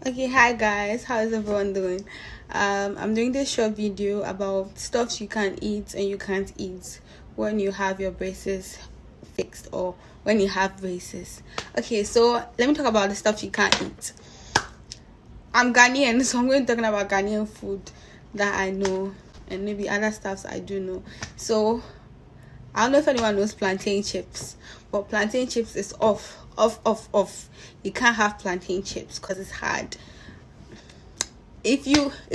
Okay, hi guys, how is everyone doing? I'm doing this short video about stuff you can eat and you can't eat when you have your braces fixed or when you have braces. Okay, so let me talk about the stuff you can't eat. I'm Ghanaian, so I'm going to talk about Ghanaian food that I know and maybe other stuffs I do know. So I don't know if anyone knows plantain chips, but plantain chips is off. You can't have plantain chips because it's hard. It's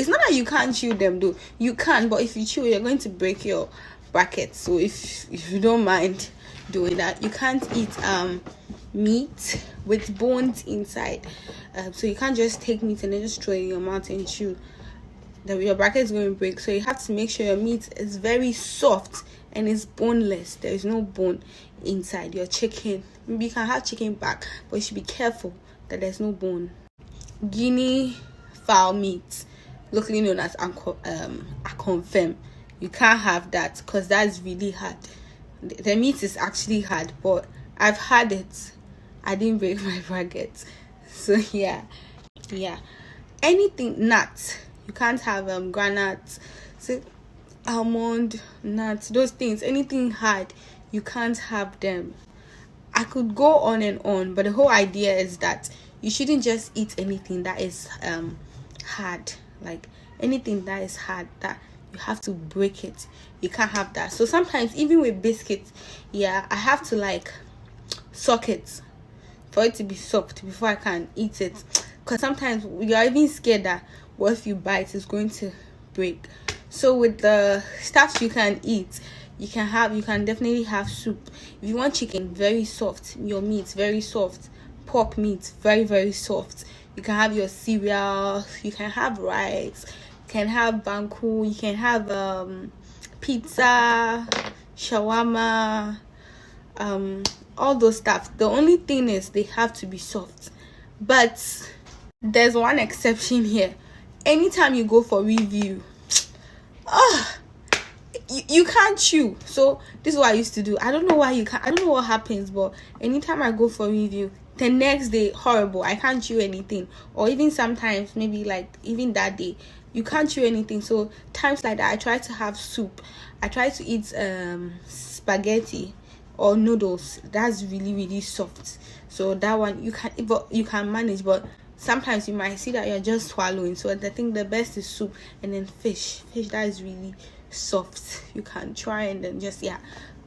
not that you can't chew them though. You can, but if you chew, you're going to break your bracket. So if you don't mind doing that, you can't eat meat with bones inside. So you can't just take meat and then just throw it in your mouth and chew. Your bracket is going to break. So you have to make sure your meat is very soft and it's boneless. There is no bone inside your chicken. Maybe you can have chicken back, but you should be careful that there's no bone. Guinea fowl meat, locally known as akonfem, you can't have that because that's really hard. The meat is actually hard, but I've had it. I didn't break my bracket. So yeah. Anything nuts, you can't have granuts, so almond nuts, those things. Anything hard, you can't have them. I could go on and on, but the whole idea is that you shouldn't just eat anything that is hard. Like anything that is hard, that you have to break it, you can't have that. So sometimes even with biscuits, I have to like suck it for it to be soft before I can eat it, because sometimes you're even scared that what if you bite is going to break. So with the stuff you can eat, you can definitely have soup. If you want chicken, very soft. Your meat, very soft. Pork meat, very, very soft. You can have your cereal. You can have rice. You can have banku. You can have pizza, shawarma, all those stuff. The only thing is they have to be soft. But there's one exception here. Anytime you go for review, you can't chew. So this is what I used to do. I don't know why you can't. I don't know what happens, but anytime I go for review, the next day, horrible, I can't chew anything. Or even sometimes, maybe like even that day, you can't chew anything. So times like that, I try to have soup. I try to eat spaghetti or noodles. That's really, really soft. So that one you can manage, but sometimes you might see that you're just swallowing. So I think the best is soup, and then fish that is really soft. You can try and then just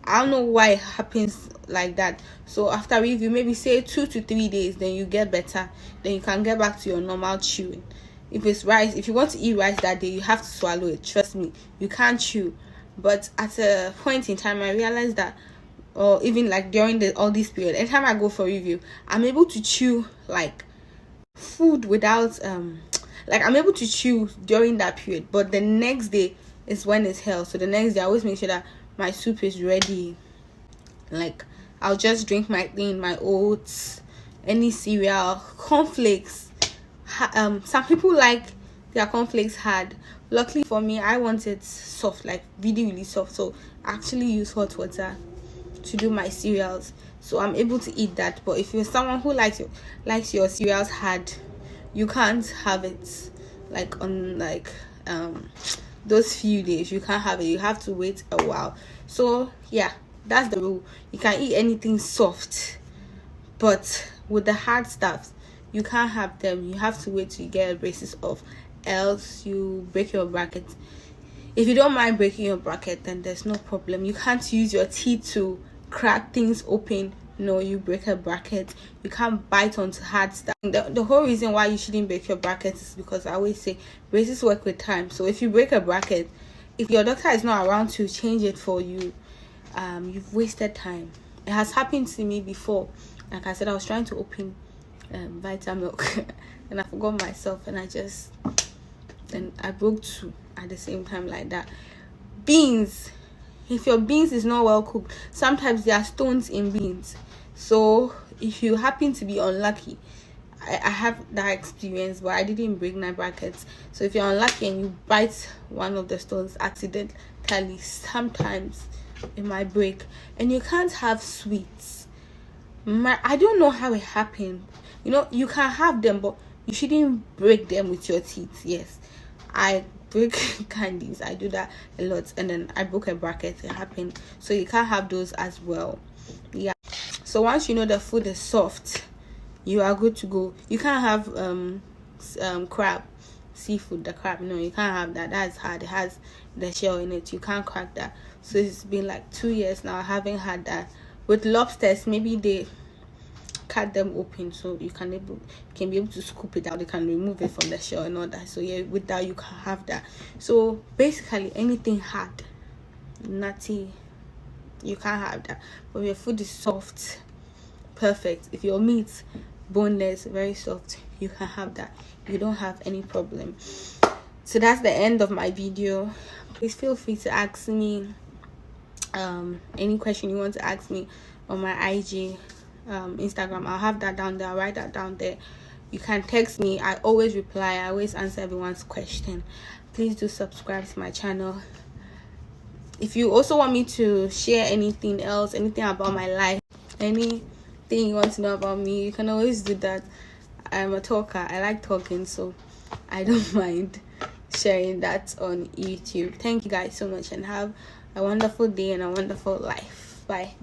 I don't know why it happens like that. So after review, maybe say 2 to 3 days, then you get better, then you can get back to your normal chewing. If it's rice, if you want to eat rice that day, you have to swallow it. Trust me, you can't chew. But at a point in time, I realized that, or even like during all this period, anytime I go for review, I'm able to chew like food without like I'm able to chew during that period. But the next day is when it's hell. So the next day I always make sure that my soup is ready. Like I'll just drink my thing, my oats, any cereal, cornflakes. Some people like their cornflakes hard. Luckily for me, I want it soft, like really, really soft. So I actually use hot water to do my cereals, so I'm able to eat that. But if you're someone who likes your cereals hard, you can't have it like on like those few days. You can't have it. You have to wait a while. So that's the rule. You can eat anything soft, but with the hard stuff, you can't have them. You have to wait till you get a braces off, else you break your bracket. If you don't mind breaking your bracket, then there's no problem. You can't use your teeth to crack things open. No, you break a bracket. You can't bite onto hard stuff. The whole reason why you shouldn't break your bracket is because I always say braces work with time. So if you break a bracket, if your doctor is not around to change it for you, you've wasted time. It has happened to me before. Like I said, I was trying to open Vitamilk and I forgot myself, and I broke 2 at the same time like that. Beans, if your beans is not well cooked, sometimes there are stones in beans. So if you happen to be unlucky, I have that experience, but I didn't break my brackets. So if you're unlucky and you bite one of the stones accidentally, sometimes it might break. And you can't have sweets. I don't know how it happened. You can have them, but you shouldn't break them with your teeth. Yes, I break candies, I do that a lot, and then I broke a bracket, it happened. So you can't have those as well. Yeah, so once you know the food is soft, you are good to go. You can't have crab, seafood, the crab. No, you can't have that. That's hard. It has the shell in it. You can't crack that. So it's been like 2 years now I haven't had that. With lobsters, maybe they cut them open so you can be able to scoop it out. You can remove it from the shell and all that. So yeah, with that you can have that. So basically anything hard, nutty, you can't have that. But if your food is soft, perfect. If your meat boneless, very soft, you can have that. You don't have any problem. So that's the end of my video. Please feel free to ask me any question you want to ask me on my IG, Instagram. I'll have that down there. I'll write that down there. You can text me. I always reply. I always answer everyone's question. Please do subscribe to my channel. If you also want me to share anything else, anything about my life, anything you want to know about me, you can always do that. I'm a talker. I like talking, so I don't mind sharing that on YouTube. Thank you guys so much, and have a wonderful day and a wonderful life. Bye.